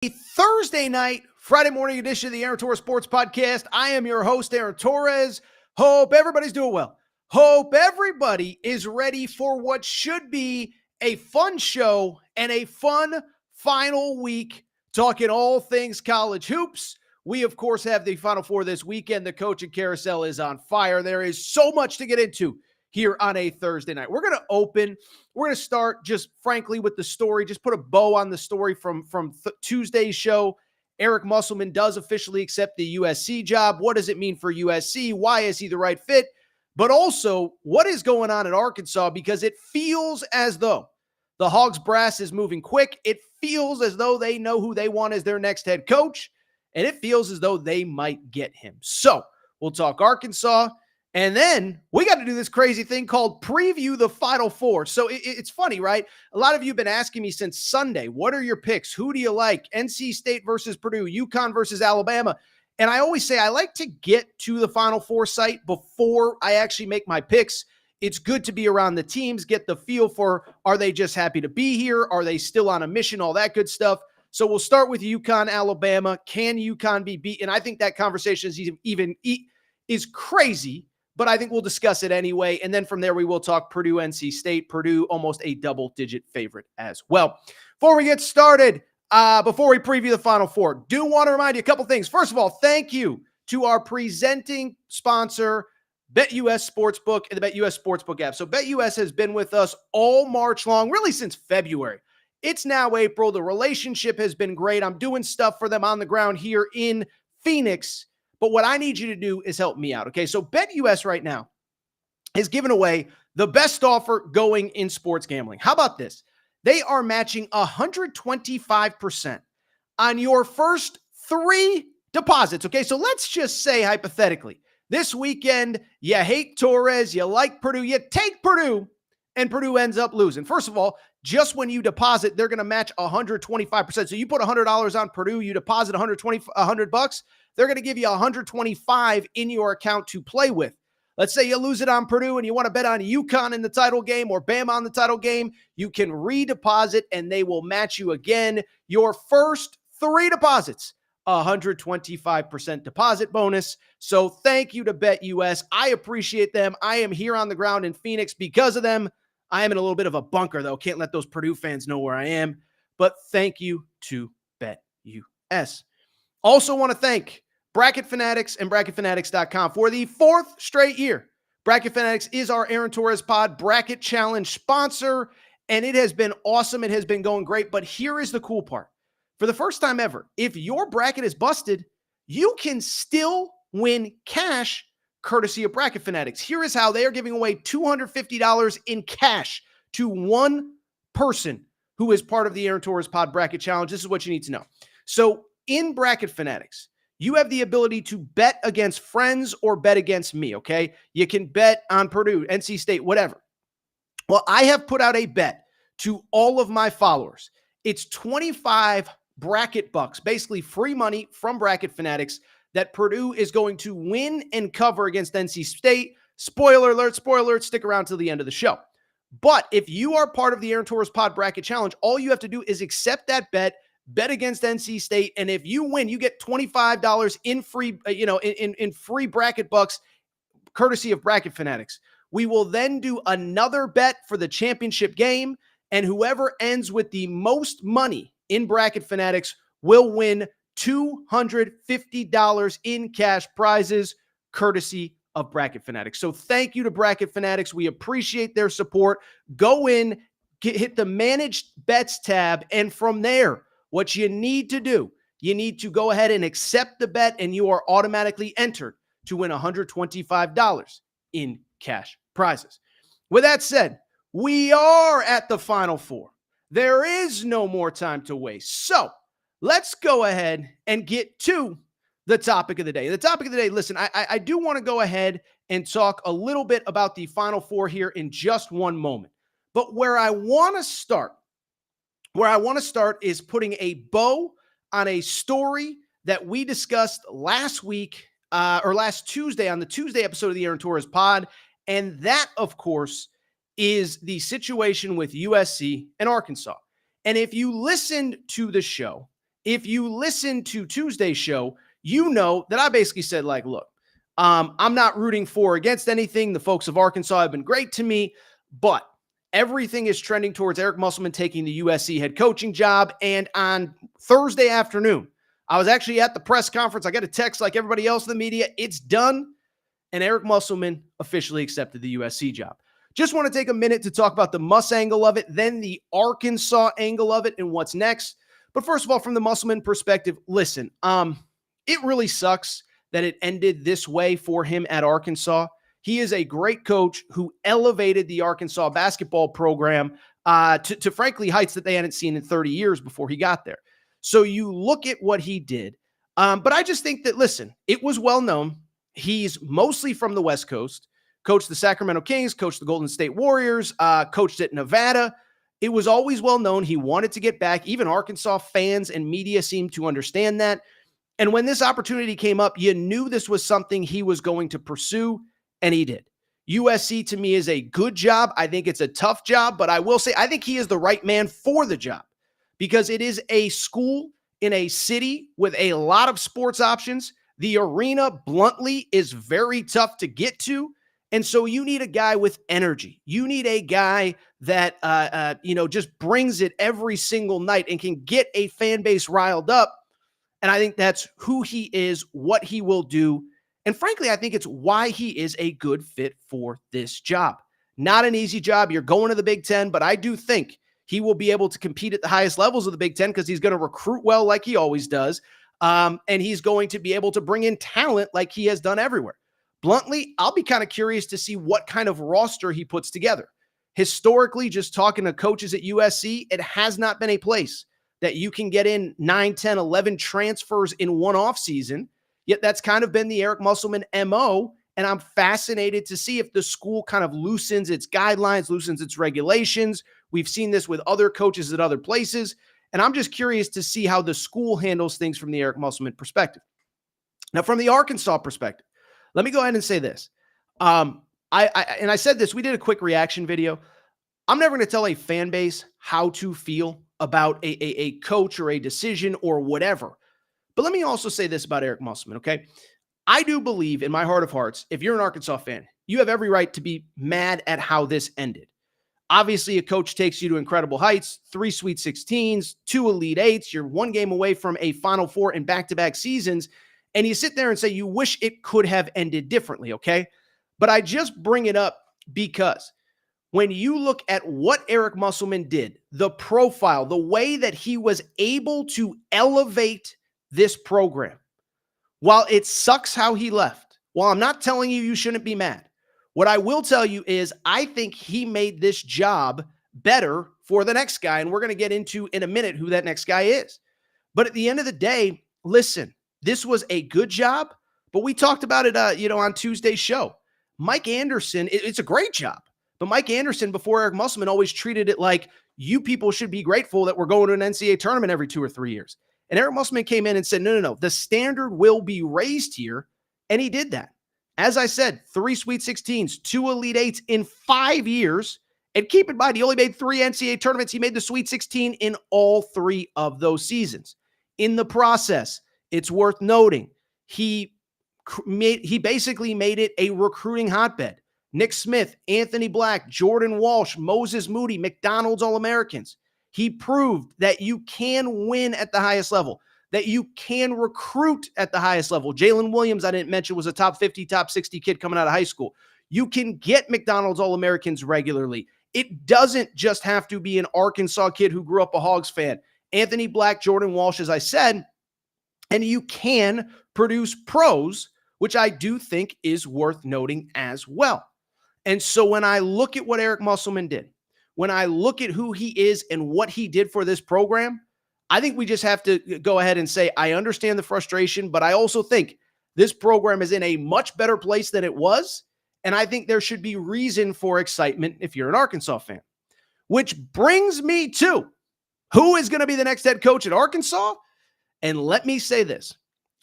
Thursday night, Friday morning edition of the Aaron Torres Sports Podcast. I am your host, Aaron Torres. Hope everybody's doing well. Hope everybody is ready for what should be a fun show and a fun final week talking all things college hoops. We, of course, have the Final Four this weekend. The coaching carousel is on fire. There is so much to get into here on a Thursday night. We're going to start just frankly with the story, just put a bow on the story from Tuesday's show. Eric Musselman does officially accept the USC job. What does it mean for USC? Why is he the right fit? But also, what is going on in Arkansas? Because it feels as though the Hogs brass is moving quick. It feels as though they know who they want as their next head coach, and it feels as though they might get him. So we'll talk Arkansas. And then we got to do this crazy thing called preview the Final Four. So it's funny, right? A lot of you have been asking me since Sunday, what are your picks? Who do you like? NC State versus Purdue, UConn versus Alabama. And I always say I like to get to the Final Four site before I actually make my picks. It's good to be around the teams, get the feel for, are they just happy to be here? Are they still on a mission? All that good stuff. So we'll start with UConn, Alabama. Can UConn be beaten? I think that conversation is crazy. But I think we'll discuss it anyway. And then from there, we will talk Purdue-NC State. Purdue, almost a double-digit favorite as well. Before we get started, before we preview the Final Four, do want to remind you a couple things. First of all, thank you to our presenting sponsor, BetUS Sportsbook and the BetUS Sportsbook app. So BetUS has been with us all March long, really since February. It's now April. The relationship has been great. I'm doing stuff for them on the ground here in Phoenix. But what I need you to do is help me out, okay? So BetUS right now is giving away the best offer going in sports gambling. How about this? They are matching 125% on your first 3 deposits, okay? So let's just say hypothetically, this weekend, you hate Torres, you like Purdue, you take Purdue, and Purdue ends up losing. First of all, just when you deposit, they're going to match 125%. So you put $100 on Purdue, you deposit $100, they're going to give you $125 in your account to play with. Let's say you lose it on Purdue and you want to bet on UConn in the title game or Bama on the title game. You can redeposit and they will match you again. Your first 3 deposits, 125% deposit bonus. So thank you to BetUS. I appreciate them. I am here on the ground in Phoenix because of them. I am in a little bit of a bunker, though. Can't let those Purdue fans know where I am. But thank you to BetUS. Also want to thank Bracket Fanatics and BracketFanatics.com for the 4th straight year. Bracket Fanatics is our Aaron Torres Pod Bracket Challenge sponsor, and it has been awesome. It has been going great, but here is the cool part. For the first time ever, if your bracket is busted, you can still win cash courtesy of Bracket Fanatics. Here is how. They are giving away $250 in cash to one person who is part of the Aaron Torres Pod Bracket Challenge. This is what you need to know. So in Bracket Fanatics, you have the ability to bet against friends or bet against me, okay? You can bet on Purdue, NC State, whatever. Well, I have put out a bet to all of my followers. It's 25 bracket bucks, basically free money from Bracket Fanatics, that Purdue is going to win and cover against NC State. Spoiler alert, stick around till the end of the show. But if you are part of the Aaron Torres Pod Bracket Challenge, all you have to do is accept that bet against NC State, and if you win, you get $25 in free, in free bracket bucks, courtesy of Bracket Fanatics. We will then do another bet for the championship game, and whoever ends with the most money in Bracket Fanatics will win $250 in cash prizes, courtesy of Bracket Fanatics. So thank you to Bracket Fanatics. We appreciate their support. Go in, hit the Managed Bets tab, and from there, what you need to do, you need to go ahead and accept the bet, and you are automatically entered to win $125 in cash prizes. With that said, we are at the Final Four. There is no more time to waste. So let's go ahead and get to the topic of the day. The topic of the day, listen, I do want to go ahead and talk a little bit about the Final Four here in just one moment. But where I want to start is putting a bow on a story that we discussed last week or last Tuesday on the Tuesday episode of the Aaron Torres Pod. And that, of course, is the situation with USC and Arkansas. And if you listened to the show If you listen to Tuesday's show, you know that I basically said, like, look, I'm not rooting for or against anything. The folks of Arkansas have been great to me, but everything is trending towards Eric Musselman taking the USC head coaching job. And on Thursday afternoon, I was actually at the press conference. I got a text like everybody else in the media. It's done. And Eric Musselman officially accepted the USC job. Just want to take a minute to talk about the Muss angle of it, then the Arkansas angle of it and what's next. But first of all, from the Musselman perspective, listen, it really sucks that it ended this way for him at Arkansas. He is a great coach who elevated the Arkansas basketball program to frankly heights that they hadn't seen in 30 years before he got there. So you look at what he did. But I just think that, listen, it was well known. He's mostly from the West Coast, coached the Sacramento Kings, coached the Golden State Warriors, coached at Nevada. It was always well known he wanted to get back. Even Arkansas fans and media seemed to understand that. And when this opportunity came up, you knew this was something he was going to pursue, and he did. USC, to me, is a good job. I think it's a tough job, but I will say I think he is the right man for the job because it is a school in a city with a lot of sports options. The arena, bluntly, is very tough to get to. And so you need a guy with energy. You need a guy that, just brings it every single night and can get a fan base riled up. And I think that's who he is, what he will do. And frankly, I think it's why he is a good fit for this job. Not an easy job. You're going to the Big Ten, but I do think he will be able to compete at the highest levels of the Big Ten because he's going to recruit well like he always does. And he's going to be able to bring in talent like he has done everywhere. Bluntly, I'll be kind of curious to see what kind of roster he puts together. Historically, just talking to coaches at USC, it has not been a place that you can get in 9, 10, 11 transfers in one offseason. Yet that's kind of been the Eric Musselman MO. And I'm fascinated to see if the school kind of loosens its guidelines, loosens its regulations. We've seen this with other coaches at other places. And I'm just curious to see how the school handles things from the Eric Musselman perspective. Now, from the Arkansas perspective, let me go ahead and say this. I said this, we did a quick reaction video. I'm never going to tell a fan base how to feel about a coach or a decision or whatever. But let me also say this about Eric Musselman, okay? I do believe in my heart of hearts, if you're an Arkansas fan, you have every right to be mad at how this ended. Obviously, a coach takes you to incredible heights, 3 Sweet 16s, 2 Elite 8s. You're one game away from a Final Four in back-to-back seasons. And you sit there and say, you wish it could have ended differently, okay? But I just bring it up because when you look at what Eric Musselman did, the profile, the way that he was able to elevate this program, while it sucks how he left, while I'm not telling you shouldn't be mad, what I will tell you is I think he made this job better for the next guy. And we're going to get into in a minute who that next guy is. But at the end of the day, listen, this was a good job, but we talked about it, on Tuesday's show. Mike Anderson, it's a great job, but Mike Anderson before Eric Musselman always treated it like you people should be grateful that we're going to an NCAA tournament every 2 or 3 years. And Eric Musselman came in and said, no, the standard will be raised here. And he did that. As I said, 3 Sweet 16s, 2 Elite 8s in 5 years. And keep in mind, he only made 3 NCAA tournaments. He made the Sweet 16 in all 3 of those seasons. In the process, it's worth noting, he basically made it a recruiting hotbed. Nick Smith, Anthony Black, Jordan Walsh, Moses Moody, McDonald's All-Americans. He proved that you can win at the highest level, that you can recruit at the highest level. Jalen Williams, I didn't mention, was a top 50, top 60 kid coming out of high school. You can get McDonald's All-Americans regularly. It doesn't just have to be an Arkansas kid who grew up a Hogs fan. Anthony Black, Jordan Walsh, as I said, and you can produce pros, which I do think is worth noting as well. And so when I look at what Eric Musselman did, when I look at who he is and what he did for this program, I think we just have to go ahead and say, I understand the frustration, but I also think this program is in a much better place than it was. And I think there should be reason for excitement if you're an Arkansas fan. Which brings me to who is going to be the next head coach at Arkansas? And let me say this.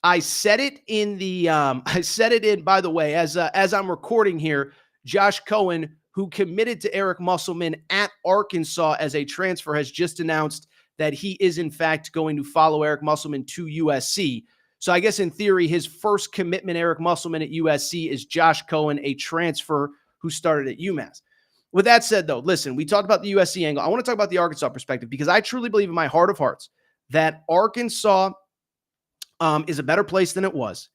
I said it by the way, as I'm recording here, Josh Cohen, who committed to Eric Musselman at Arkansas as a transfer, has just announced that he is in fact going to follow Eric Musselman to USC. So I guess in theory, his first commitment, Eric Musselman at USC, is Josh Cohen, a transfer who started at UMass. With that said, though, listen, we talked about the USC angle. I want to talk about the Arkansas perspective because I truly believe in my heart of hearts that Arkansas is a better place than it was.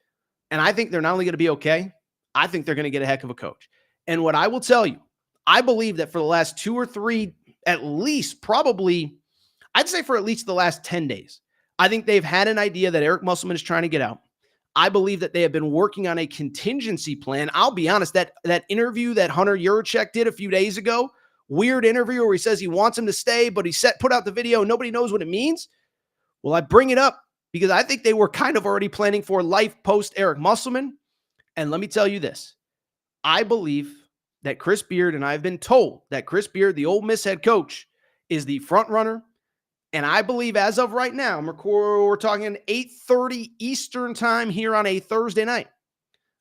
And I think they're not only going to be okay, I think they're going to get a heck of a coach. And what I will tell you, I believe that for the last 2 or 3, at least probably, I'd say for at least the last 10 days, I think they've had an idea that Eric Musselman is trying to get out. I believe that they have been working on a contingency plan. I'll be honest, that interview that Hunter Yurachek did a few days ago, weird interview where he says he wants him to stay, but he put out the video. Nobody knows what it means. Well, I bring it up because I think they were kind of already planning for life post Eric Musselman. And let me tell you this. I believe that Chris Beard, and I've been told that Chris Beard, the Ole Miss head coach, is the front runner. And I believe as of right now, we're talking 8:30 Eastern time here on a Thursday night.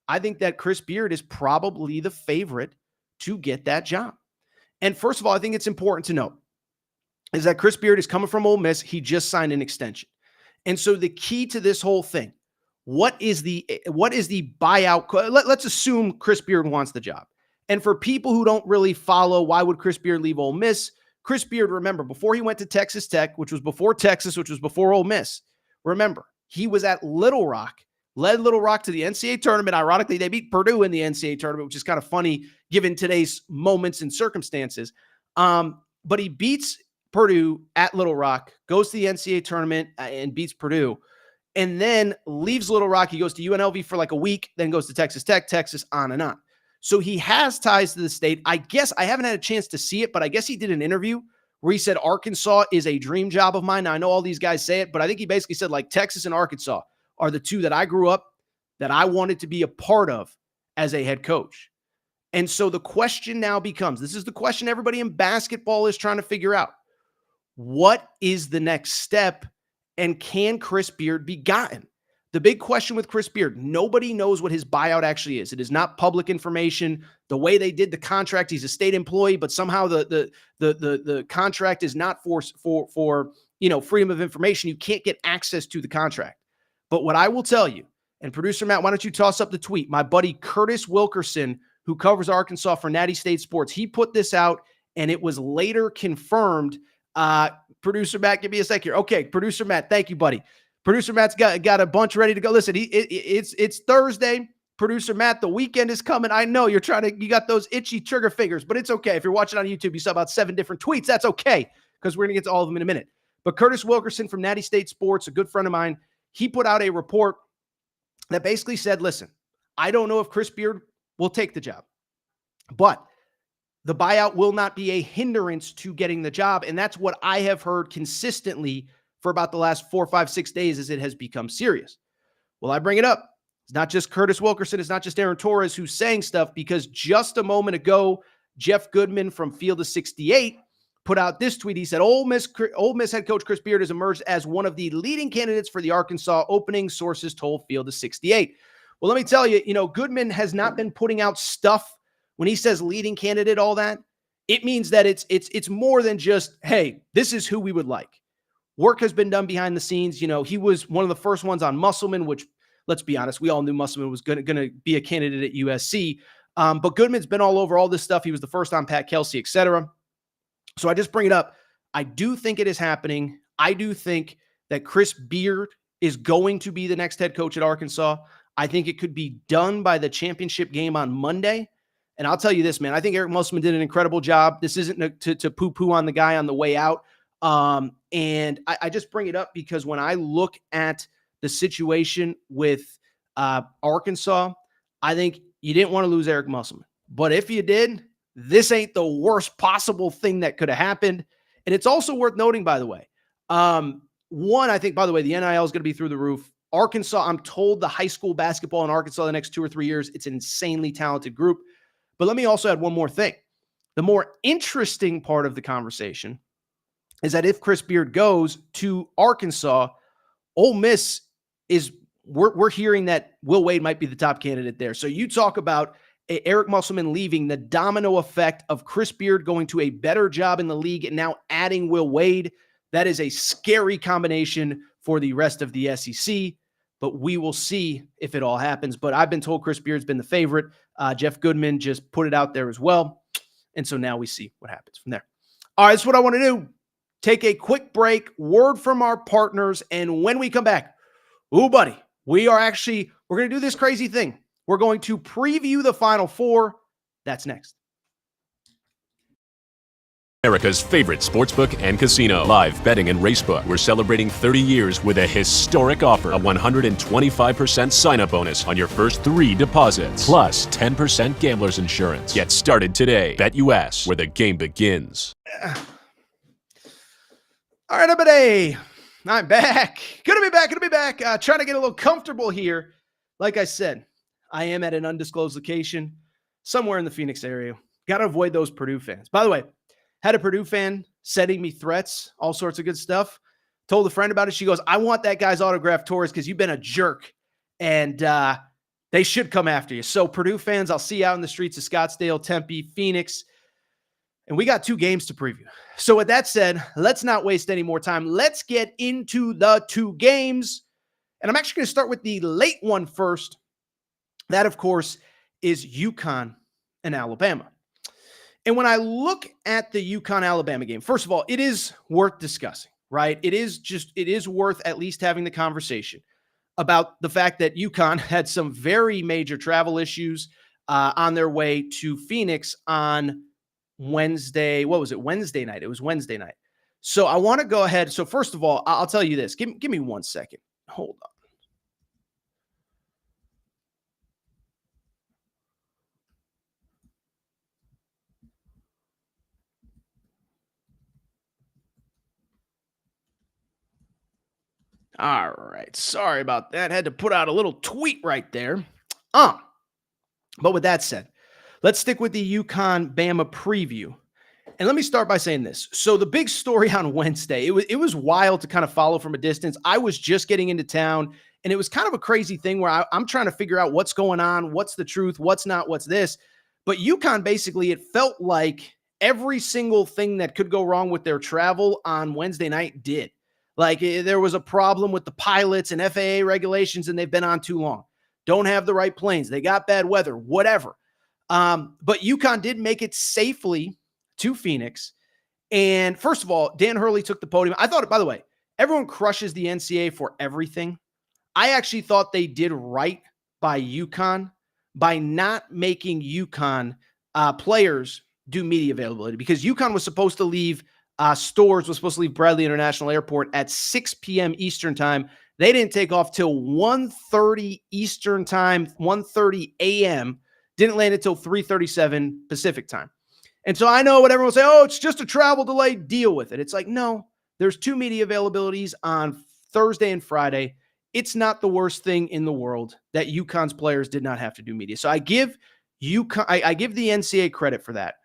I think that Chris Beard is probably the favorite to get that job. And first of all, I think it's important to note is that Chris Beard is coming from Ole Miss. He just signed an extension. And so the key to this whole thing, what is the buyout? Let's assume Chris Beard wants the job. And for people who don't really follow, why would Chris Beard leave Ole Miss? Chris Beard, remember, before he went to Texas Tech, which was before Texas, which was before Ole Miss, remember, he was at Little Rock, led Little Rock to the NCAA tournament. Ironically, they beat Purdue in the NCAA tournament, which is kind of funny given today's moments and circumstances. But he beats Purdue at Little Rock, goes to the NCAA tournament and beats Purdue, and then leaves Little Rock. He goes to UNLV for like a week, then goes to Texas Tech, Texas, on and on. So he has ties to the state. I guess I haven't had a chance to see it, but I guess he did an interview where he said Arkansas is a dream job of mine. Now, I know all these guys say it, but I think he basically said like Texas and Arkansas are the two that I grew up, that I wanted to be a part of as a head coach. And so the question now becomes, this is the question everybody in basketball is trying to figure out. What is the next step, and can Chris Beard be gotten? The big question with Chris Beard, nobody knows what his buyout actually is. It is not public information. The way they did the contract, he's a state employee, but somehow the contract is not for freedom of information. You can't get access to the contract. But what I will tell you, and producer Matt, why don't you toss up the tweet? My buddy Curtis Wilkerson, who covers Arkansas for Natty State Sports, he put this out, and it was later confirmed. Producer Matt, give me a sec here. Okay, producer Matt, thank you, buddy. Producer Matt's got a bunch ready to go. Listen, it's Thursday. Producer Matt, the weekend is coming. I know you got those itchy trigger fingers, but it's okay. If you're watching on YouTube, you saw about 7 different tweets. That's okay, because we're going to get to all of them in a minute. But Curtis Wilkerson from Natty State Sports, a good friend of mine, he put out a report that basically said, listen, I don't know if Chris Beard will take the job, but the buyout will not be a hindrance to getting the job. And that's what I have heard consistently for about the last 4, 5, 6 days as it has become serious. Well, I bring it up. It's not just Curtis Wilkerson. It's not just Aaron Torres who's saying stuff, because just a moment ago, Jeff Goodman from Field of 68 put out this tweet. He said, Ole Miss head coach Chris Beard has emerged as one of the leading candidates for the Arkansas opening, sources told Field of 68. Well, let me tell you, Goodman has not been putting out stuff when he says leading candidate, all that. It means that it's more than just, hey, this is who we would like. Work has been done behind the scenes. He was one of the first ones on Musselman, which, let's be honest, we all knew Musselman was going to be a candidate at USC. But Goodman's been all over all this stuff. He was the first on Pat Kelsey, etc. So I just bring it up. I do think it is happening. I do think that Chris Beard is going to be the next head coach at Arkansas. I think it could be done by the championship game on Monday. And I'll tell you this, man, I think Eric Musselman did an incredible job. This isn't to poo-poo on the guy on the way out. And I just bring it up because when I look at the situation with Arkansas, I think you didn't want to lose Eric Musselman. But if you did, this ain't the worst possible thing that could have happened. And it's also worth noting, by the way, one, I think, by the way, the NIL is going to be through the roof. Arkansas, I'm told the high school basketball in Arkansas the next 2 or 3 years, it's an insanely talented group. But let me also add one more thing. The more interesting part of the conversation is that if Chris Beard goes to Arkansas, Ole Miss we're hearing that Will Wade might be the top candidate there. So you talk about Eric Musselman leaving, the domino effect of Chris Beard going to a better job in the league and now adding Will Wade. That is a scary combination for the rest of the SEC, but we will see if it all happens. But I've been told Chris Beard's been the favorite. Jeff Goodman just put it out there as well. And so now we see what happens from there. All right, that's what I want to do. Take a quick break, word from our partners, and when we come back, ooh, buddy, we're going to do this crazy thing. We're going to preview the Final Four. That's next. America's favorite sportsbook and casino. Live betting and racebook. We're celebrating 30 years with a historic offer. A 125% sign-up bonus on your first 3 deposits. Plus 10% gambler's insurance. Get started today. BetUS, where the game begins. All right, everybody. I'm back. Good to be back. Trying to get a little comfortable here. Like I said, I am at an undisclosed location somewhere in the Phoenix area. Got to avoid those Purdue fans. By the way, had a Purdue fan sending me threats, all sorts of good stuff. Told a friend about it. She goes, I want that guy's autograph, Torres, because you've been a jerk. And they should come after you. So Purdue fans, I'll see you out in the streets of Scottsdale, Tempe, Phoenix. And we got 2 games to preview. So with that said, let's not waste any more time. Let's get into the 2 games. And I'm actually going to start with the late one first. That, of course, is UConn and Alabama. And when I look at the UConn-Alabama game, first of all, it is worth discussing, right? It is worth at least having the conversation about the fact that UConn had some very major travel issues on their way to Phoenix on Wednesday. What was it? Wednesday night. It was Wednesday night. So I want to go ahead. So first of all, I'll tell you this. Give me 1 second. Hold on. All right. Sorry about that. Had to put out a little tweet right there. But with that said, let's stick with the UConn-Bama preview. And let me start by saying this. So the big story on Wednesday, it was wild to kind of follow from a distance. I was just getting into town, and it was kind of a crazy thing where I'm trying to figure out what's going on, what's the truth, what's not, what's this. But UConn, basically, it felt like every single thing that could go wrong with their travel on Wednesday night did. Like there was a problem with the pilots and FAA regulations, and they've been on too long. Don't have the right planes. They got bad weather, whatever. But UConn did make it safely to Phoenix. And first of all, Dan Hurley took the podium. I thought, by the way, everyone crushes the NCAA for everything. I actually thought they did right by UConn by not making UConn players do media availability, because UConn was supposed to leave Stores was supposed to leave Bradley International Airport at 6 p.m. Eastern time. They didn't take off till 1:30 Eastern time, 1:30 a.m. Didn't land until 3:37 Pacific time. And so I know what everyone will say, oh, it's just a travel delay, deal with it. It's like, no, there's 2 media availabilities on Thursday and Friday. It's not the worst thing in the world that UConn's players did not have to do media. So I give UConn, I give the NCAA credit for that.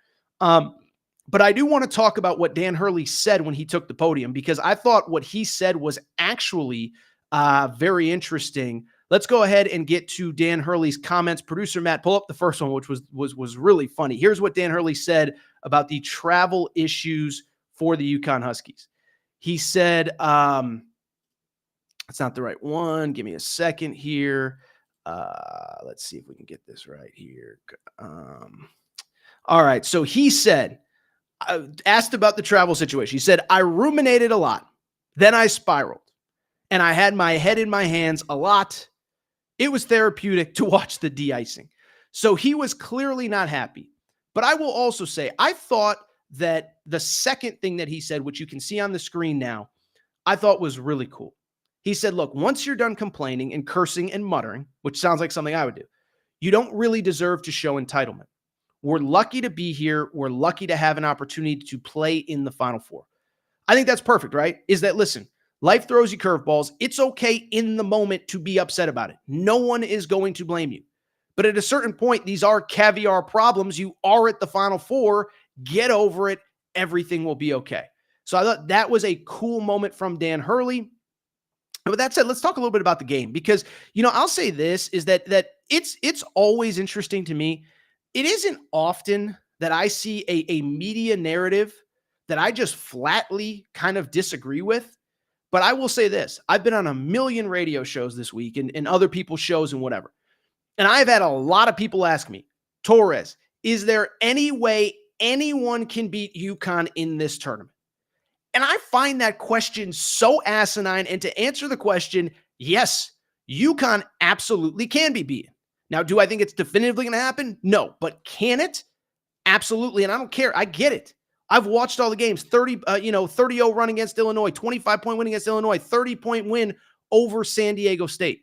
But I do want to talk about what Dan Hurley said when he took the podium, because I thought what he said was actually very interesting. Let's go ahead and get to Dan Hurley's comments. Producer Matt, pull up the first one, which was really funny. Here's what Dan Hurley said about the travel issues for the UConn Huskies. He said, it's not the right one. Give me a second here. Let's see if we can get this right here. All right. So he said, asked about the travel situation. He said, I ruminated a lot. Then I spiraled. And I had my head in my hands a lot. It was therapeutic to watch the de-icing. So he was clearly not happy. But I will also say, I thought that the second thing that he said, which you can see on the screen now, I thought was really cool. He said, look, once you're done complaining and cursing and muttering, which sounds like something I would do, you don't really deserve to show entitlement. We're lucky to be here. We're lucky to have an opportunity to play in the Final Four. I think that's perfect, right? Is that, listen, life throws you curveballs. It's okay in the moment to be upset about it. No one is going to blame you. But at a certain point, these are caviar problems. You are at the Final Four. Get over it. Everything will be okay. So I thought that was a cool moment from Dan Hurley. And with that said, let's talk a little bit about the game, because, I'll say this is that it's always interesting to me. It isn't often that I see a media narrative that I just flatly kind of disagree with. But I will say this. I've been on a million radio shows this week and other people's shows and whatever. And I've had a lot of people ask me, Torres, is there any way anyone can beat UConn in this tournament? And I find that question so asinine. And to answer the question, yes, UConn absolutely can be beaten. Now, do I think it's definitively going to happen? No. But can it? Absolutely. And I don't care. I get it. I've watched all the games, 30-0 run against Illinois, 25-point win against Illinois, 30-point win over San Diego State.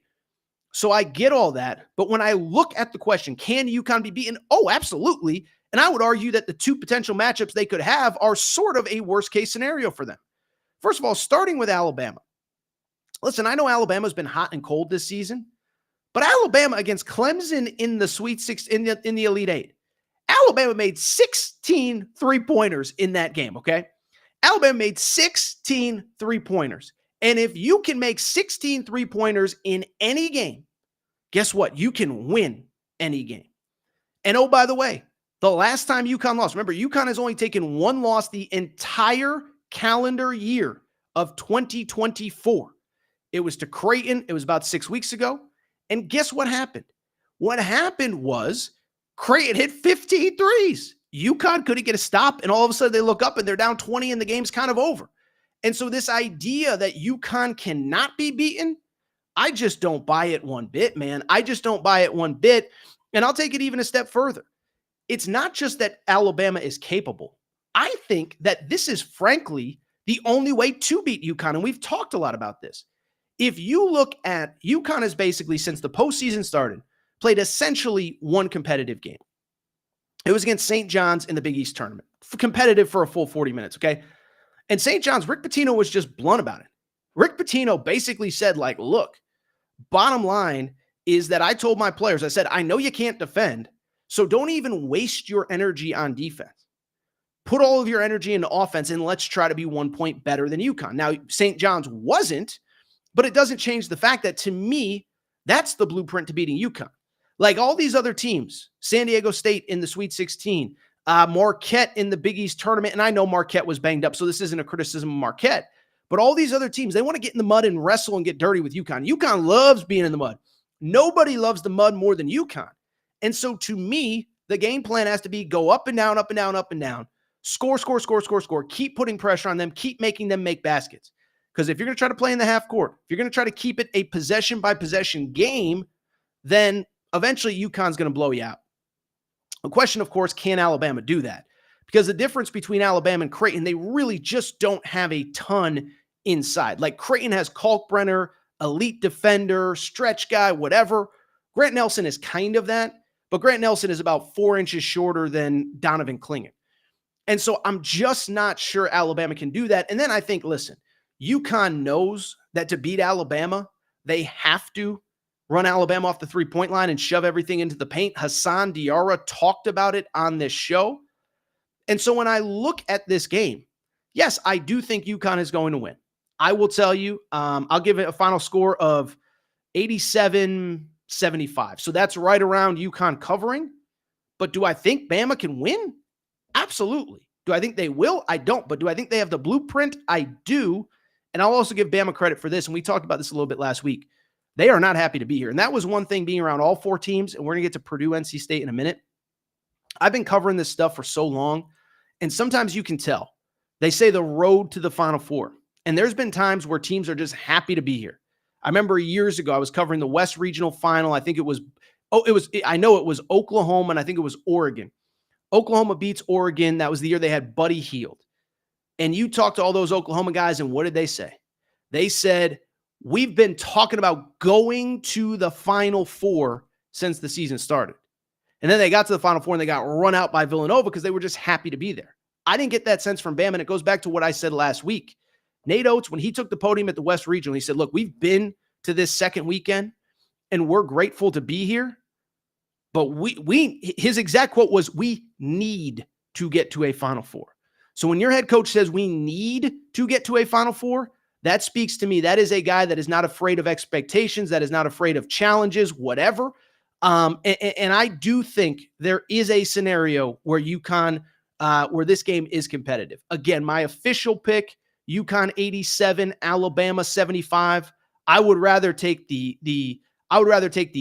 So I get all that. But when I look at the question, can UConn be beaten? Oh, absolutely. And I would argue that the two potential matchups they could have are sort of a worst-case scenario for them. First of all, starting with Alabama. Listen, I know Alabama's been hot and cold this season, but Alabama against Clemson in the Sweet Six, in the Elite Eight, Alabama made 16 three-pointers in that game, okay? Alabama made 16 three-pointers. And if you can make 16 three-pointers in any game, guess what? You can win any game. And oh, by the way, the last time UConn lost, remember, UConn has only taken one loss the entire calendar year of 2024. It was to Creighton. It was about 6 weeks ago. And guess what happened? What happened was Creighton hit 15 threes. UConn couldn't get a stop, and all of a sudden they look up and they're down 20 and the game's kind of over. And so this idea that UConn cannot be beaten, I just don't buy it one bit, man. I just don't buy it one bit. And I'll take it even a step further. It's not just that Alabama is capable. I think that this is frankly the only way to beat UConn, and we've talked a lot about this. If you look at UConn has basically, since the postseason started, played essentially one competitive game. It was against St. John's in the Big East tournament, competitive for a full 40 minutes, okay? And St. John's, Rick Pitino was just blunt about it. Rick Pitino basically said, like, look, bottom line is that I told my players, I said, I know you can't defend, so don't even waste your energy on defense. Put all of your energy into offense, and let's try to be 1 point better than UConn. Now, St. John's wasn't, but it doesn't change the fact that, to me, that's the blueprint to beating UConn. Like all these other teams, San Diego State in the Sweet 16, Marquette in the Big East tournament, and I know Marquette was banged up, so this isn't a criticism of Marquette, but all these other teams, they want to get in the mud and wrestle and get dirty with UConn. UConn loves being in the mud. Nobody loves the mud more than UConn. And so to me, the game plan has to be go up and down, up and down, up and down, score, keep putting pressure on them, keep making them make baskets. Because if you're going to try to play in the half court, if you're going to try to keep it a possession-by-possession game, then eventually UConn's going to blow you out. The question, of course, can Alabama do that? Because the difference between Alabama and Creighton, they really just don't have a ton inside. Like Creighton has Kalkbrenner, elite defender, stretch guy, whatever. Grant Nelson is kind of that, but Grant Nelson is about 4 inches shorter than Donovan Clingan. And so I'm just not sure Alabama can do that. And then I think, listen, UConn knows that to beat Alabama, they have to run Alabama off the three-point line and shove everything into the paint. Hassan Diarra talked about it on this show. And so when I look at this game, yes, I do think UConn is going to win. I will tell you, I'll give it a final score of 87-75. So that's right around UConn covering. But do I think Bama can win? Absolutely. Do I think they will? I don't. But do I think they have the blueprint? I do. And I'll also give Bama credit for this. And we talked about this a little bit last week. They are not happy to be here. And that was one thing being around all four teams. And we're going to get to Purdue-NC State in a minute. I've been covering this stuff for so long. And sometimes you can tell. They say the road to the Final Four. And there's been times where teams are just happy to be here. I remember years ago, I was covering the West Regional Final. I think I know it was Oklahoma, and I think it was Oregon. Oklahoma beats Oregon. That was the year they had Buddy Hield. And you talk to all those Oklahoma guys, and what did they say? They said, we've been talking about going to the Final Four since the season started. And then they got to the Final Four, and they got run out by Villanova because they were just happy to be there. I didn't get that sense from Bama, and it goes back to what I said last week. Nate Oates, when he took the podium at the West Regional, he said, look, we've been to this second weekend, and we're grateful to be here. But his exact quote was, we need to get to a Final Four. So when your head coach says we need to get to a Final Four, that speaks to me. That is a guy that is not afraid of expectations, that is not afraid of challenges, whatever. And I do think there is a scenario where UConn where this game is competitive. Again, my official pick, UConn 87, Alabama 75. I would rather take the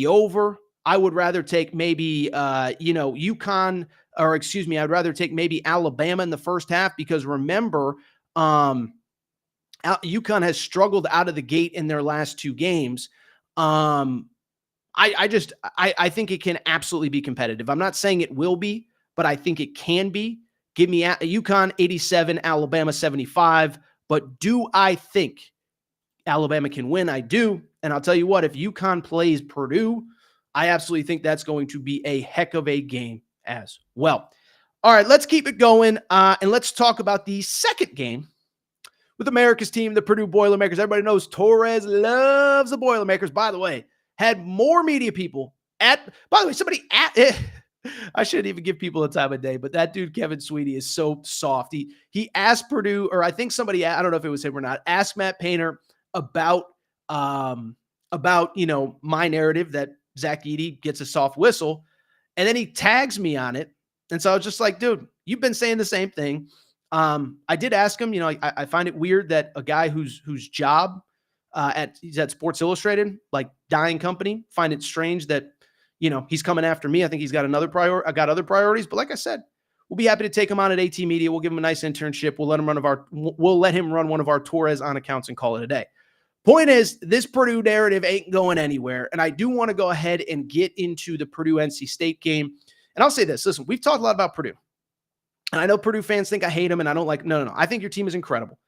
over. I would rather take maybe UConn, or excuse me, I'd rather take maybe Alabama in the first half, because remember, UConn has struggled out of the gate in their last two games. I think it can absolutely be competitive. I'm not saying it will be, but I think it can be. Give me UConn 87, Alabama 75. But do I think Alabama can win? I do. And I'll tell you what, if UConn plays Purdue, I absolutely think that's going to be a heck of a game as well. All right, let's keep it going. And let's talk about the second game with America's team, the Purdue Boilermakers. Everybody knows Torres loves the Boilermakers. By the way, had more media people somebody at it. I shouldn't even give people a time of day, but that dude, Kevin Sweetie, is so soft. He asked Purdue, or I think somebody, I don't know if it was him or not, asked Matt Painter about my narrative that Zach Edey gets a soft whistle. And then he tags me on it. And so I was just like, dude, you've been saying the same thing. I did ask him, I find it weird that a guy whose job he's at Sports Illustrated, like dying company, find it strange that, he's coming after me. I think he's got other priorities. But like I said, we'll be happy to take him on at AT Media. We'll give him a nice internship. We'll let him run one of our Torres on accounts and call it a day. Point is, this Purdue narrative ain't going anywhere. And I do want to go ahead and get into the Purdue-NC State game. And I'll say this. Listen, we've talked a lot about Purdue. And I know Purdue fans think I hate them and I don't like, no. I think your team is incredible.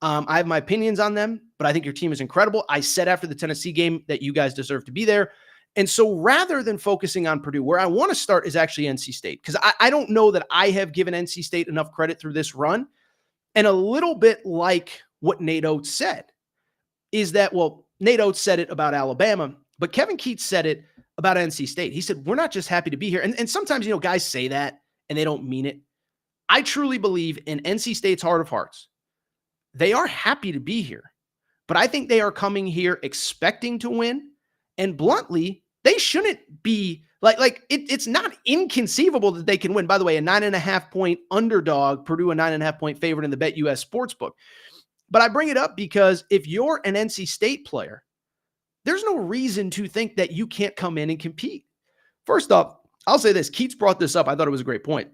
I have my opinions on them, but I think your team is incredible. I said after the Tennessee game that you guys deserve to be there. And so rather than focusing on Purdue, where I want to start is actually NC State, because I don't know that I have given NC State enough credit through this run. And a little bit like what Nate Oates said is that, well, Nate Oates said it about Alabama, but Kevin Keatts said it about NC State. He said, we're not just happy to be here. And sometimes, guys say that and they don't mean it. I truly believe in NC State's heart of hearts. They are happy to be here, but I think they are coming here expecting to win. And bluntly, they shouldn't be it's not inconceivable that they can win. By the way, a 9.5-point underdog, Purdue, a 9.5-point favorite in the BetUS Sportsbook. But I bring it up because if you're an NC State player, there's no reason to think that you can't come in and compete. First off, I'll say this. Keats brought this up. I thought it was a great point.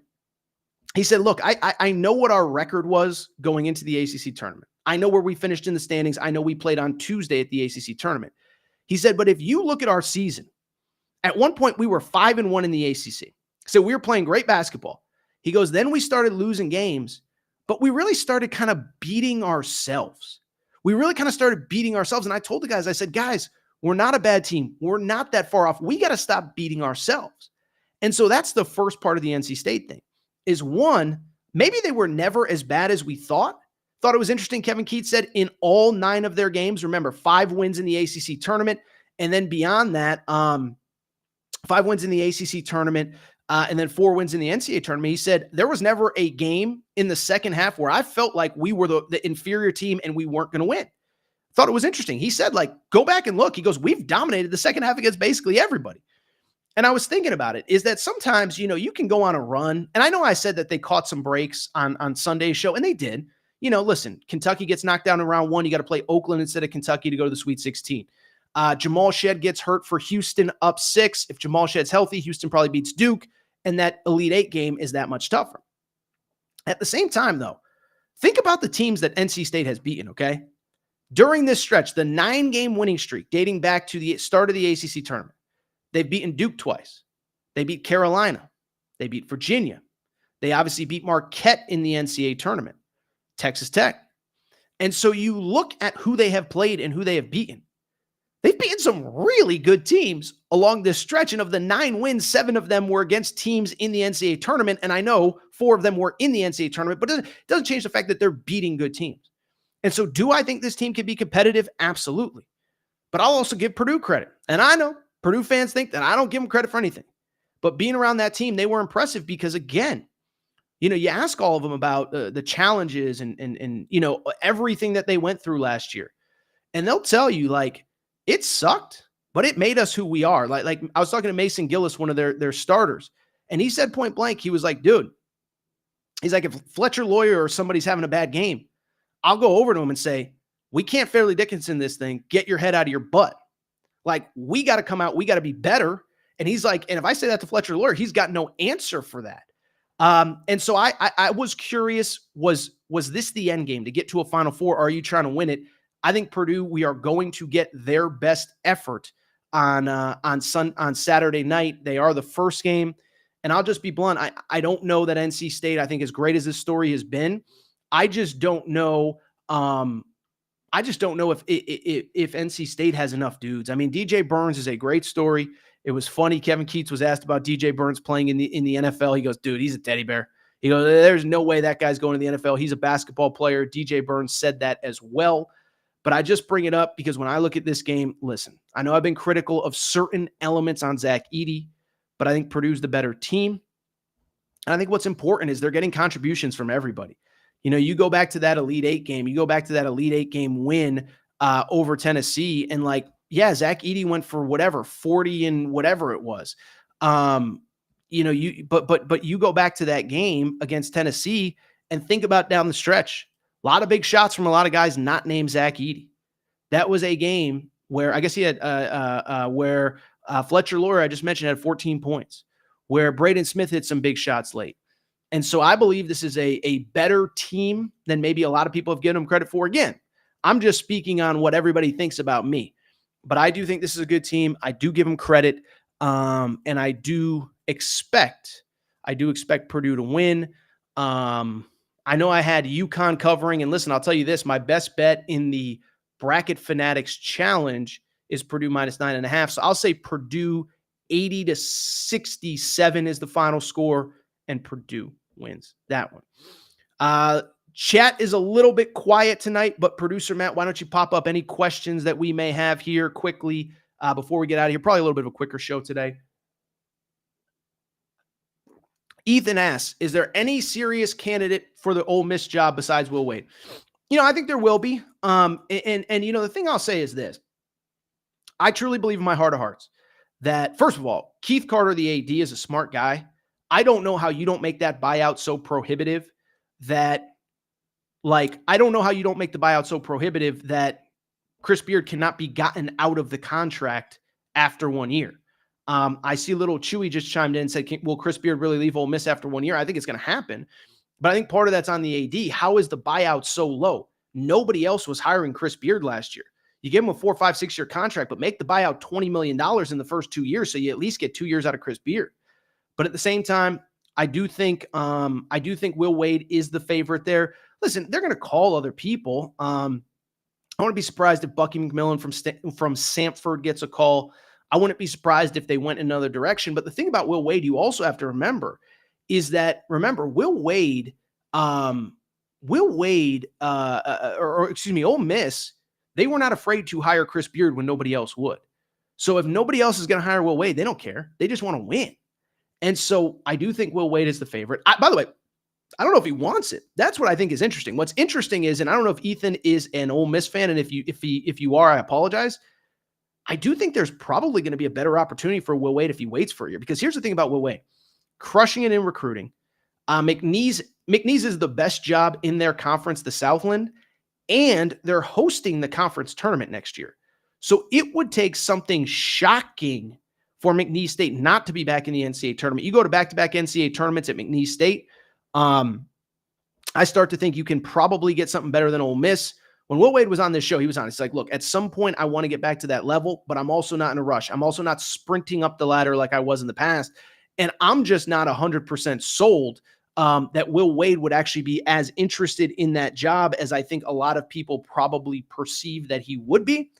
He said, look, I know what our record was going into the ACC tournament. I know where we finished in the standings. I know we played on Tuesday at the ACC tournament. He said, but if you look at our season, at one point we were 5-1 in the ACC. So we were playing great basketball. He goes, then we started losing games, but we really started kind of beating ourselves. And I told the guys, I said, guys, we're not a bad team. We're not that far off. We got to stop beating ourselves. And so that's the first part of the NC State thing is, one, maybe they were never as bad as we thought. Thought it was interesting. Kevin Keatts said in all 9 of their games, remember, 5 wins in the ACC tournament. And then beyond that, 5 wins in the ACC tournament, and then 4 wins in the NCAA tournament. He said there was never a game in the second half where I felt like we were the inferior team and we weren't going to win. Thought it was interesting. He said, go back and look. He goes, we've dominated the second half against basically everybody. And I was thinking about it, is that sometimes, you can go on a run. And I know I said that they caught some breaks on Sunday's show, and they did. Listen, Kentucky gets knocked down in round 1. You got to play Oakland instead of Kentucky to go to the Sweet 16. Jamal Shed gets hurt for Houston up 6. If Jamal Shed's healthy, Houston probably beats Duke, and that Elite 8 game is that much tougher. At the same time, though, think about the teams that NC State has beaten, okay? During this stretch, the 9-game winning streak dating back to the start of the ACC tournament, they've beaten Duke twice. They beat Carolina. They beat Virginia. They obviously beat Marquette in the NCAA tournament. Texas Tech. And so you look at who they have played and who they have beaten. They've beaten some really good teams along this stretch. And of the 9 wins, 7 of them were against teams in the NCAA tournament. And I know 4 of them were in the NCAA tournament, but it doesn't change the fact that they're beating good teams. And so do I think this team can be competitive? Absolutely. But I'll also give Purdue credit. And I know Purdue fans think that I don't give them credit for anything. But being around that team, they were impressive because, again, you ask all of them about the challenges and everything that they went through last year. And they'll tell you, it sucked, but it made us who we are. Like I was talking to Mason Gillis, one of their starters, and he said point blank, he was like, dude, He's like, if Fletcher Lawyer or somebody's having a bad game, I'll go over to him and say, we can't Fairleigh Dickinson this thing. Get your head out of your butt. Like, we got to come out. We got to be better. And he's like, and if I say that to Fletcher Lawyer, he's got no answer for that. And so I was curious, was this the end game to get to a Final Four? Or are you trying to win it? I think Purdue, we are going to get their best effort on Saturday night. They are the first game. And I'll just be blunt. I don't know that NC State, I think as great as this story has been, I just don't know. I just don't know if NC State has enough dudes. I mean, DJ Burns is a great story. It was funny. Kevin Keats was asked about DJ Burns playing in the NFL. He goes, dude, he's a teddy bear. He goes, there's no way that guy's going to the NFL. He's a basketball player. DJ Burns said that as well. But I just bring it up because when I look at this game, listen, I know I've been critical of certain elements on Zach Edey, but I think Purdue's the better team. And I think what's important is they're getting contributions from everybody. You know, you go back to that Elite Eight game, you go back to that Elite Eight game win over Tennessee, and like, yeah, Zach Edey went for whatever, 40 and whatever it was. You know, but you go back to that game against Tennessee and think about down the stretch. A lot of big shots from a lot of guys not named Zach Edey. That was a game where I guess he had where Fletcher Lawyer, I just mentioned, had 14 points, where Braden Smith hit some big shots late. And so I believe this is a better team than maybe a lot of people have given them credit for. Again, I'm just speaking on what everybody thinks about me. But I do think this is a good team. I do give them credit. And I do expect Purdue to win. I know I had UConn covering. And listen, I'll tell you this. My best bet in the Bracket Fanatics Challenge is Purdue minus 9.5. So I'll say Purdue 80-67 is the final score, and Purdue wins that one. Chat is a little bit quiet tonight, but producer Matt, why don't you pop up any questions that we may have here quickly before we get out of here? Probably a little bit of a quicker show today. Ethan asks, is there any serious candidate for the Ole Miss job besides Will Wade? You know, I think there will be. And you know, the thing I'll say is this. I truly believe in my heart of hearts that, first of all, Keith Carter, the AD, is a smart guy. I don't know how you don't make that buyout so prohibitive that, like, I don't know how you don't make the buyout so prohibitive that Chris Beard cannot be gotten out of the contract after 1 year. I see little Chewy just chimed in and said, will Chris Beard really leave Ole Miss after 1 year? I think it's going to happen. But I think part of that's on the AD. How is the buyout so low? Nobody else was hiring Chris Beard last year. You give him a 4, 5, 6 year contract, but make the buyout $20 million in the first 2 years, so you at least get 2 years out of Chris Beard. But at the same time, I do think Will Wade is the favorite there. Listen, they're going to call other people. I wouldn't be surprised if Bucky McMillan from Samford gets a call. I wouldn't be surprised if they went in another direction. But the thing about Will Wade, you also have to remember, is that, Will Wade, Ole Miss, they were not afraid to hire Chris Beard when nobody else would. So if nobody else is going to hire Will Wade, they don't care. They just want to win. And so I do think Will Wade is the favorite. By the way, I don't know if he wants it. That's what I think is interesting. What's interesting is, and I don't know if Ethan is an Ole Miss fan, and if you are, I apologize. I do think there's probably going to be a better opportunity for Will Wade if he waits for a year. Because here's the thing about Will Wade. Crushing it in recruiting. McNeese is the best job in their conference, the Southland, and they're hosting the conference tournament next year. So it would take something shocking for McNeese State not to be back in the NCAA tournament. You go to back-to-back NCAA tournaments at McNeese State, I start to think you can probably get something better than Ole Miss. When Will Wade was on this show, he was honest. He's like, look, at some point I want to get back to that level, but I'm also not in a rush. I'm also not sprinting up the ladder like I was in the past. And I'm just not 100% sold that Will Wade would actually be as interested in that job as I think a lot of people probably perceive that he would be.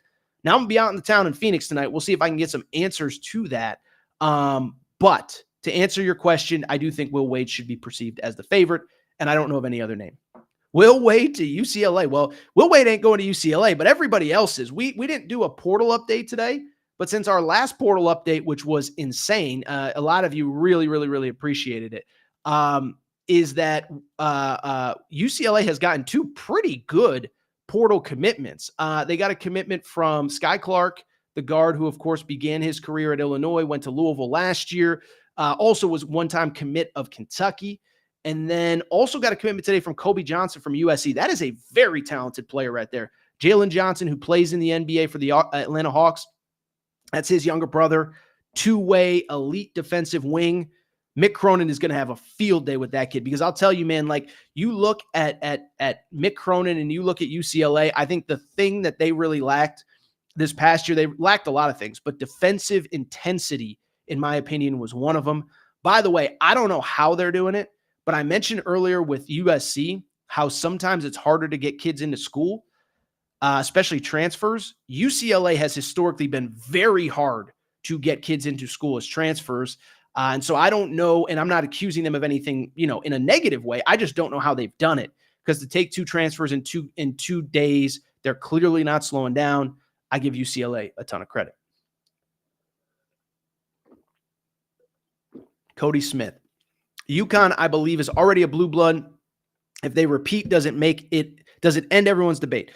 Now I'm going to be out in the town in Phoenix tonight. We'll see if I can get some answers to that. But to answer your question, I do think Will Wade should be perceived as the favorite, and I don't know of any other name. Will Wade to UCLA. Well, Will Wade ain't going to UCLA, but everybody else is. We didn't do a portal update today, but since our last portal update, which was insane, a lot of you really, really, really appreciated it, is that UCLA has gotten 2 pretty good portal commitments. They got a commitment from Sky Clark, the guard who, of course, began his career at Illinois, went to Louisville last year, also was one-time commit of Kentucky. And then also got a commitment today from Kobe Johnson from USC. That is a very talented player right there. Jalen Johnson, who plays in the NBA for the Atlanta Hawks. That's his younger brother. Two-way elite defensive wing. Mick Cronin is going to have a field day with that kid, because I'll tell you, man, like, you look at Mick Cronin and you look at UCLA, I think the thing that they really lacked this past year, they lacked a lot of things, but defensive intensity, in my opinion, was one of them. By the way, I don't know how they're doing it, but I mentioned earlier with USC how sometimes it's harder to get kids into school, especially transfers. UCLA has historically been very hard to get kids into school as transfers. And so I don't know, and I'm not accusing them of anything, in a negative way. I just don't know how they've done it, because to take 2 transfers in 2 days, they're clearly not slowing down. I give UCLA a ton of credit. Cody Smith. UConn, I believe, is already a blue blood. If they repeat, does it end everyone's debate?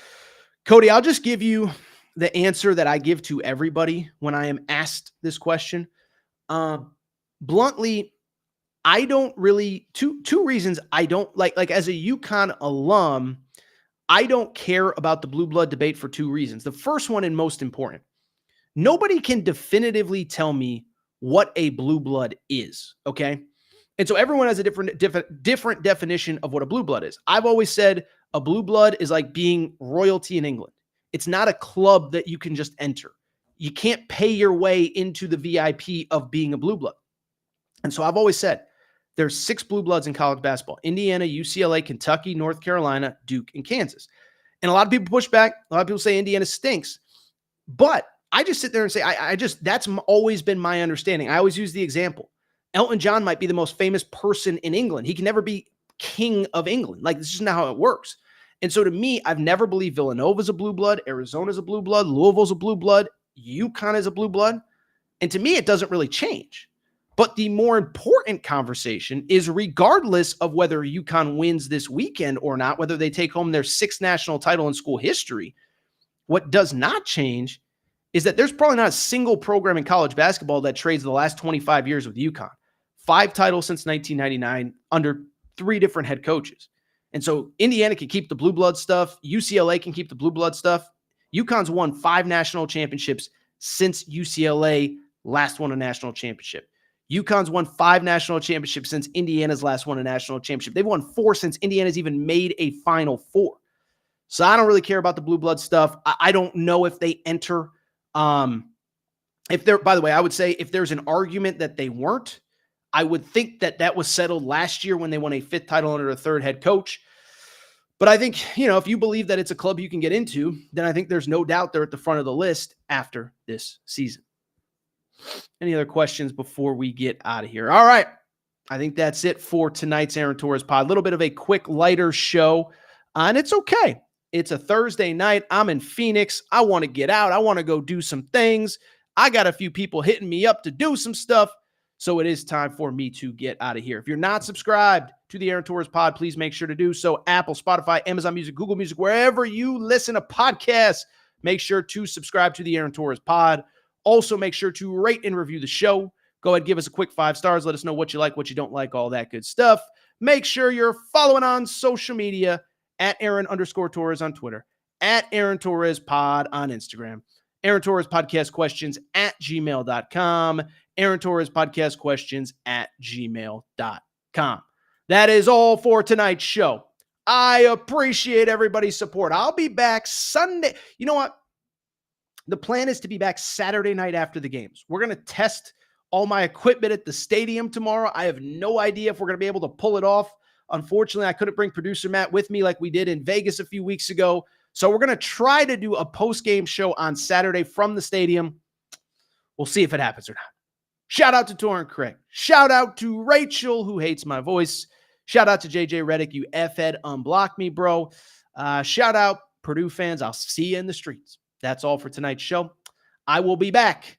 Cody, I'll just give you the answer that I give to everybody when I am asked this question. Bluntly, I don't really, two reasons I don't like as a UConn alum, I don't care about the blue blood debate for 2 reasons. The first one, and most important, nobody can definitively tell me what a blue blood is. Okay. And so everyone has a different definition of what a blue blood is. I've always said a blue blood is like being royalty in England. It's not a club that you can just enter. You can't pay your way into the VIP of being a blue blood. And so I've always said there's 6 blue bloods in college basketball: Indiana, UCLA, Kentucky, North Carolina, Duke, and Kansas. And a lot of people push back. A lot of people say Indiana stinks. But I just sit there and say, that's always been my understanding. I always use the example. Elton John might be the most famous person in England. He can never be king of England. Like, this is not how it works. And so to me, I've never believed Villanova's a blue blood, Arizona's a blue blood, Louisville's a blue blood, UConn is a blue blood. And to me, it doesn't really change. But the more important conversation is, regardless of whether UConn wins this weekend or not, whether they take home their 6th national title in school history, what does not change is that there's probably not a single program in college basketball that trades the last 25 years with UConn. 5 titles since 1999 under 3 different head coaches. And so Indiana can keep the blue blood stuff. UCLA can keep the blue blood stuff. UConn's won 5 national championships since UCLA last won a national championship. UConn's won 5 national championships since Indiana's last won a national championship. They've won 4 since Indiana's even made a Final Four. So I don't really care about the blue blood stuff. I don't know if they enter. By the way, I would say if there's an argument that they weren't, I would think that was settled last year when they won a 5th title under a 3rd head coach. But I think, if you believe that it's a club you can get into, then I think there's no doubt they're at the front of the list after this season. Any other questions before we get out of here? All right. I think that's it for tonight's Aaron Torres pod. A little bit of a quick, lighter show. And it's okay. It's a Thursday night. I'm in Phoenix. I want to get out. I want to go do some things. I got a few people hitting me up to do some stuff. So it is time for me to get out of here. If you're not subscribed to the Aaron Torres pod, please make sure to do so. Apple, Spotify, Amazon Music, Google Music, wherever you listen to podcasts, make sure to subscribe to the Aaron Torres pod. Also, make sure to rate and review the show. Go ahead, give us a quick 5 stars. Let us know what you like, what you don't like, all that good stuff. Make sure you're following on social media at Aaron_Torres on Twitter, at Aaron Torres pod on Instagram, Aaron Torres podcast questions at gmail.com, Aaron Torres podcast questions at gmail.com. That is all for tonight's show. I appreciate everybody's support. I'll be back Sunday. You know what? The plan is to be back Saturday night after the games. We're going to test all my equipment at the stadium tomorrow. I have no idea if we're going to be able to pull it off. Unfortunately, I couldn't bring producer Matt with me like we did in Vegas a few weeks ago. So we're going to try to do a post-game show on Saturday from the stadium. We'll see if it happens or not. Shout out to Torrin Craig. Shout out to Rachel, who hates my voice. Shout out to JJ Redick. You F-head, unblock me, bro. Shout out Purdue fans. I'll see you in the streets. That's all for tonight's show. I will be back